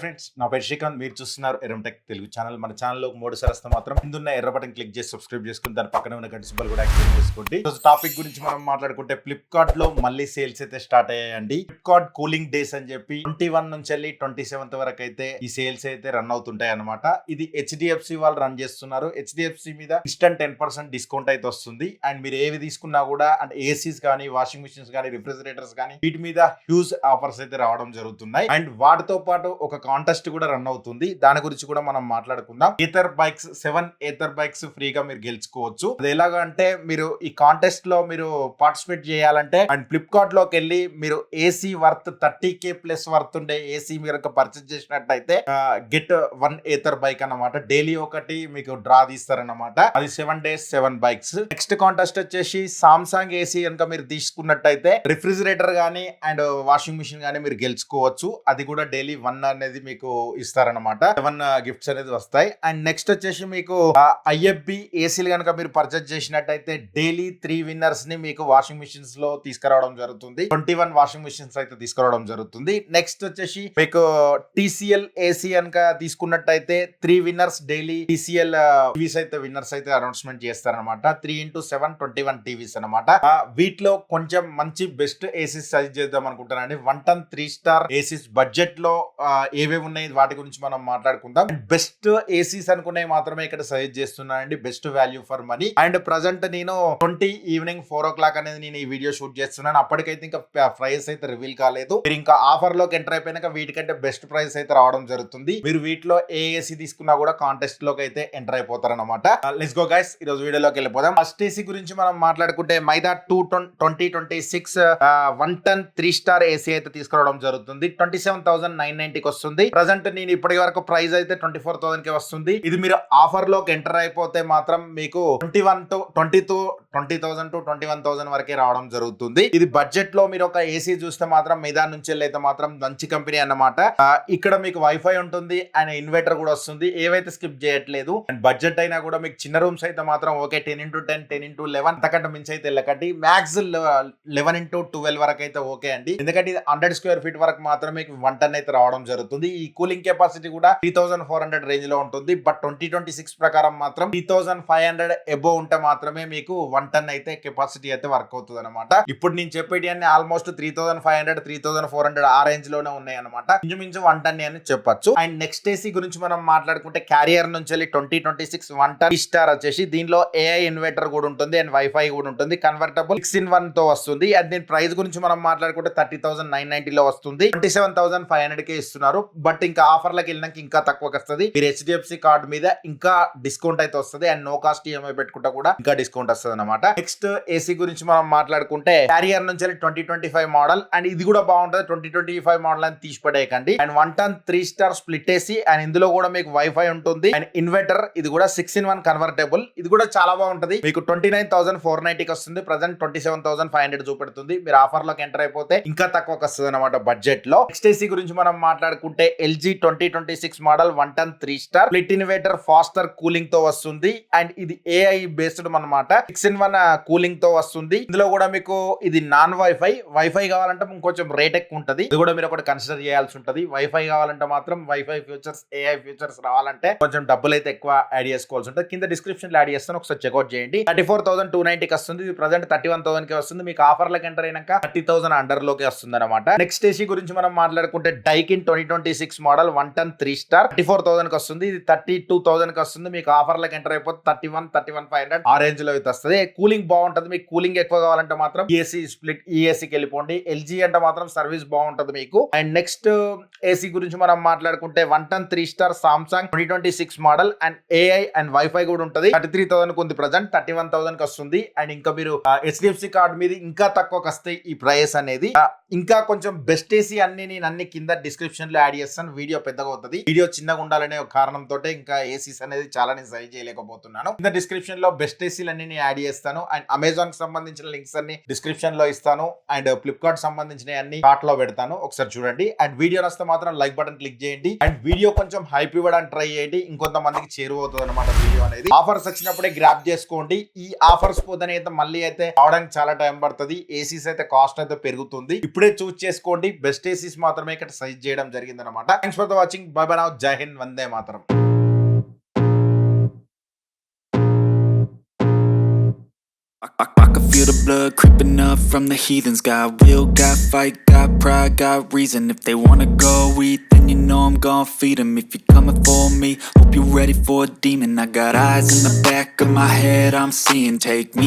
Friends, నా పేరు శ్రీకాంత్. మీరు చూస్తున్నారు ఎరంటెక్ తెలుగు ఛానల్. మన ఛానల్లో 3 సార్లు వస్తే మాత్రం కిందున్న ఎర్ర బటన్ క్లిక్ చేసి సబ్స్క్రైబ్ చేసుకుని దాని పక్కన ఉన్న గంట సింబల్ కూడా యాక్టివేట్ చేసుకోండి. టాపిక్ గురించి మనం మాట్లాడుకుంటే ఫ్లిప్కార్ట్ లో మళ్ళీ సేల్స్ అయితే స్టార్ట్ అయ్యాయండి. ఫ్లిప్కార్ట్ కూలింగ్ డేస్ అని చెప్పి 21 నుంచి వెళ్ళి 27th వరకు అయితే ఈ సేల్స్ అయితే రన్ అవుతుంటాయి అనమాట. ఇది హెచ్డిఎఫ్సి వాళ్ళు రన్ చేస్తున్నారు. హెచ్డిఎఫ్సి మీద ఇన్స్టంట్ 10% డిస్కౌంట్ అయితే వస్తుంది. అండ్ మీరు ఏవి తీసుకున్నా కూడా అంటే ఏసీస్ కానీ, వాషింగ్ మిషన్స్ కానీ, రిఫ్రిజిరేటర్స్ కానీ వీటి మీద హ్యూజ్ ఆఫర్స్ అయితే రావడం జరుగుతున్నాయి. అండ్ వాటితో పాటు ఒక కాంటెస్ట్ కూడా రన్ అవుతుంది. దాని గురించి కూడా మనం మాట్లాడుకుందాం. ఏథర్ బైక్స్ 7 ఏథర్ బైక్స్ ఫ్రీగా మీరు గెలుచుకోవచ్చు. అది ఎలాగా అంటే, మీరు ఈ కాంటెస్ట్ లో మీరు పార్టిసిపేట్ చేయాలంటే అండ్ ఫ్లిప్కార్ట్ లోకి వెళ్ళి మీరు AC worth 30K plus worth ఉండే ఏసీ మీరు పర్చేస్ చేసినట్టయితే గెట్ 1 ఏథర్ బైక్ అన్నమాట. డైలీ ఒకటి మీకు డ్రా తీస్తారన్నమాట. అది 7 days 7 బైక్స్. నెక్స్ట్ కాంటెస్ట్ వచ్చేసి సామ్సంగ్ ఏసీ కనుక మీరు తీసుకున్నట్టయితే రిఫ్రిజిరేటర్ గానీ అండ్ వాషింగ్ మిషన్ గానీ మీరు గెలుచుకోవచ్చు. అది కూడా డైలీ 1 అనేది మీకు ఇస్తారనమాట. 7 గిఫ్ట్స్ అనేది వస్తాయి. అండ్ నెక్స్ట్ వచ్చేసి మీకు ఐఎఫ్బి ఏసీలు కనుక మీరు పర్చేస్ చేసినట్టయితే డైలీ 3 విన్నర్స్ ని మీకు వాషింగ్ మిషన్స్ లో తీసుకురావడం జరుగుతుంది. 21 వాషింగ్ మిషన్స్ అయితే తీసుకురావడం జరుగుతుంది. నెక్స్ట్ వచ్చేసి మీకు టీసీఎల్ ఏసీ కనుక తీసుకున్నట్టయితే 3 విన్నర్స్ డైలీ టీసీఎల్ టీవీస్ అయితే విన్నర్స్ అయితే అనౌన్స్మెంట్ చేస్తారనమాట. 3x7 21 టీవీస్ అనమాట. వీటిలో కొంచెం మంచి బెస్ట్ ఏసీస్ సజెస్ట్ చేద్దాం అనుకుంటానండి. 1 ton 3 star ఏసీస్ బడ్జెట్ లో ఏవేవి ఉన్నాయి వాటి గురించి మనం మాట్లాడుకుందాం. బెస్ట్ ఏసీస్ అనుకునే మాత్రమే ఇక్కడ సజెస్ట్ చేస్తున్నానండి. Best value for money. And present నేను 20 ఈవినింగ్ 4 o'clock అనేది నేను ఈ వీడియో షూట్ చేస్తున్నాను. అప్పటికైతే ఇంకా ప్రైస్ అయితే రివీల్ కాలేదు. మీరు ఇంకా ఆఫర్ లోకి ఎంటర్ అయిపోయినాక వీటికంటే బెస్ట్ ప్రైస్ అయితే రావడం జరుగుతుంది. మీరు వీటిలో ఏ ఏసీ తీసుకున్నా కూడా కాంటెస్ట్ లోకి అయితే ఎంటర్ అయిపోతారు అనమాట. లెట్స్ గో గైస్, ఈ రోజు వీడియోలోకి వెళ్ళిపోదాం. ఫస్ట్ ఏసీ గురించి మనం మాట్లాడుకుంటే మైదా 2026 1 ton 3 star ఏసీ అయితే తీసుకురావడం జరుగుతుంది. 27,990 వస్తుంది. ప్రజెంట్ నేను ఇప్పటి వరకు ప్రైస్ అయితే 24,000 కి వస్తుంది. ఇది మీరు ఆఫర్ లోకి ఎంటర్ అయిపోతే మాత్రం మీకు 20,000 to 21,000 వరకే రావడం జరుగుతుంది. ఇది బడ్జెట్ లో మీరు ఒక ఏసీ చూస్తే మాత్రం మైదాన్ నుంచి అయితే మాత్రం మంచి కంపెనీ అన్నమాట. ఇక్కడ మీకు వైఫై ఉంటుంది అండ్ ఇన్వర్టర్ కూడా వస్తుంది. ఏవైతే స్కిప్ చేయట్లేదు. అండ్ బడ్జెట్ అయినా కూడా మీకు చిన్న రూమ్స్ అయితే మాత్రం ఓకే 10x10 10x11 అంతకంటే మించి అయితే వెళ్ళకండి. మ్యాక్స్ 11x12 వరకు అయితే ఓకే అండి. ఎందుకంటే ఇది 100 square feet వరకు మాత్రమే మీకు 1 ton అయితే రావడం జరుగుతుంది. ఈ కూలింగ్ కెపాసిటీ కూడా 3400 రేంజ్ లో ఉంటుంది. బట్ 2026 ప్రకారం మాత్రం 3500 అబోవ్ ఉంటే మాత్రమే మీకు 1 ton అయితే కెపాసిటీ అయితే వర్క్ అవుతుంది అనమాట. ఇప్పుడు నేను చెప్పేటి అన్ని ఆల్మోస్ట్ 3500 3400 ఆ రేంజ్ లోనే ఉన్నాయి అనమాట. ఇంచుమించు 1 ton అని చెప్పొచ్చు. అండ్ నెక్స్ట్ ఏసీ గురించి మనం మాట్లాడుకుంటే క్యారియర్ నుంచి వెళ్ళి 2026 1 ton స్టార్ వచ్చేసి దీనిలో ఏఐ ఇన్వర్టర్ కూడా ఉంటుంది అండ్ వైఫై కూడా ఉంటుంది. కన్వర్టబుల్ 6-in-1 తో వస్తుంది. అండ్ దీని ప్రైస్ గురించి మనం మాట్లాడుకుంటే 30,990 లో వస్తుంది. 27,500 కే ఇస్తున్నారు. బట్ ఇంకా ఆఫర్లకు వెళ్ళినాక ఇంకా తక్కువకి వస్తుంది. మీరు హెచ్డిఎఫ్సి కార్డ్ మీద ఇంకా డిస్కౌంట్ అయితే వస్తుంది. అండ్ నో కాస్ట్ ఈఎంఐ పెట్టుకుంటా కూడా ఇంకా డిస్కౌంట్ వస్తుంది అనమాట. నెక్స్ట్ ఏసీ గురించి మనం మాట్లాడుకుంటే క్యారియర్ నుంచి 2025 మోడల్ అండ్ ఇది కూడా బాగుంటుంది. 2025 మోడల్ అని తీసిపడేయకండి. And 1 ton 3 star split AC and ఇందులో కూడా మీకు వైఫై ఉంటుంది అండ్ ఇన్వర్టర్. ఇది కూడా 6-in-1 కన్వర్టబుల్. ఇది కూడా చాలా బాగుంటుంది. మీకు 29,490 కి వస్తుంది. ప్రజెంట్ 27,500 చూపెడుతుంది. మీరు ఆఫర్ లోకి ఎంటర్ అయిపోతే ఇంకా తక్కువకి వస్తుంది అనమాట బడ్జెట్ లో. నెక్స్ట్ ఏసీ గురించి మనం మాట్లాడుకుంటే LG 2026 model 1 ton 3 star split inverter faster cooling తో వస్తుంది. అండ్ ఇది ఏఐ బేస్డ్ అనమాట. 6-in-1 కూలింగ్ తో వస్తుంది. ఇందులో కూడా మీకు ఇది నాన్ వైఫై కావాలంటే కొంచెం రేట్ ఎక్కువ ఉంటుంది. ఇది కూడా మీరు ఒకటి కన్సిడర్ చేయాల్సి ఉంటుంది. వైఫై కావాలంటే మాత్రం వైఫై ఫ్యూచర్స్ ఏఐ ఫ్యూచర్స్ రావాలంటే కొంచెం డబ్బులు అయితే ఎక్కువ యాడ్ చేసుకోవాల్సి ఉంటుంది. కింద డిస్క్రిప్షన్ లో యాడ్ చేస్తాను, ఒకసారి చెక్అౌట్ చేయండి. 34,290 కి వస్తుంది. ఇది ప్రజెంట్ 31,000 కి వస్తుంది. మీకు ఆఫర్ లోకి ఎంటర్ అయినాక 30,000 అండర్ లోకి వస్తుంది అనమాట. నెక్స్ట్ ఏసీ గురించి మనం మాట్లాడుకుంటే డైకిన్ 2026 మోడల్ 1 ton 3 star 34,000 కి వస్తుంది. ఇది 32,000 కి వస్తుంది. మీకు ఆఫర్ లోకి ఎంటర్ అయిపోతే 31,500 ఆ రేంజ్ లో అయితే వస్తుంది. కూలింగ్ బాగుంటుంది. మీకు కూలింగ్ ఎక్కువ కావాలంటే మాత్రం ఏసీ స్ప్లిట్ ఈ ఏసీకి వెళ్ళిపోండి. ఎల్జీ అంటే మాత్రం సర్వీస్ బాగుంటుంది మీకు. అండ్ నెక్స్ట్ ఏసీ గురించి మనం మాట్లాడుకుంటే 1 ton 3 star Samsung 2026 model and AI and wifi కూడా ఉంటుంది. 33,000 కు ఉంది. ప్రజెంట్ 31,000 కి వస్తుంది. అండ్ ఇంకా మీరు హెచ్డిఎఫ్సి కార్డ్ మీద ఇంకా తక్కువకి వస్తాయి ఈ ప్రైస్ అనేది. ఇంకా కొంచెం బెస్ట్ ఏసీ నేను అన్ని కింద డిస్క్రిప్షన్ లో యాడ్ చేస్తాను. వీడియో పెద్దగా అవుతుంది. వీడియో చిన్నగా ఉండాలనే ఒక కారణంతో ఇంకా ఏసీస్ అనేది చాలా నేను సజెస్ట్ చేయలేకపోతున్నాను. కింద డిస్క్రిప్షన్ లో బెస్ట్ ఏసీలు అన్ని నేను యాడ్ చేస్తాను. అండ్ అమెజాన్ కి సంబంధించిన లింక్స్ అన్ని డిస్క్రిప్షన్ లో ఇస్తాను. అండ్ ఫ్లిప్కార్ట్ సంబంధించిన అన్ని కార్ట్ లో పెడతాను, ఒకసారి చూడండి. అండ్ వీడియో నచ్చితే మాత్రం లైక్ బటన్ క్లిక్ చేయండి. అండ్ వీడియో కొంచెం హైప్ ఇవ్వడానికి ట్రై చేయండి. ఇంకొంతమందికి చేరువవుతుంది అనమాట వీడియో అనేది. ఆఫర్స్ వచ్చినప్పుడే గ్రాప్ చేసుకోండి. ఈ ఆఫర్స్ పోతే అయితే మళ్ళీ అయితే రావడానికి చాలా టైం పడుతుంది. ఏసీస్ అయితే కాస్ట్ అయితే పెరుగుతుంది. ఇప్పుడే చూస్ చేసుకోండి. బెస్ట్ ఏసీస్ మాత్రమే ఇక్కడ సజెస్ట్ చేయడం జరిగింది. అనమాట. Thanks for the watching. By by now. జై Hind. Vande Mataram. I can feel the blood creeping up from the heathens. Got will, got fight, got pride, got reason. If they wanna go eat, then you know I'm gon' feed them. If you're coming for me, hope you're ready for a demon. I got eyes in the back of my head, I'm seeing. Take me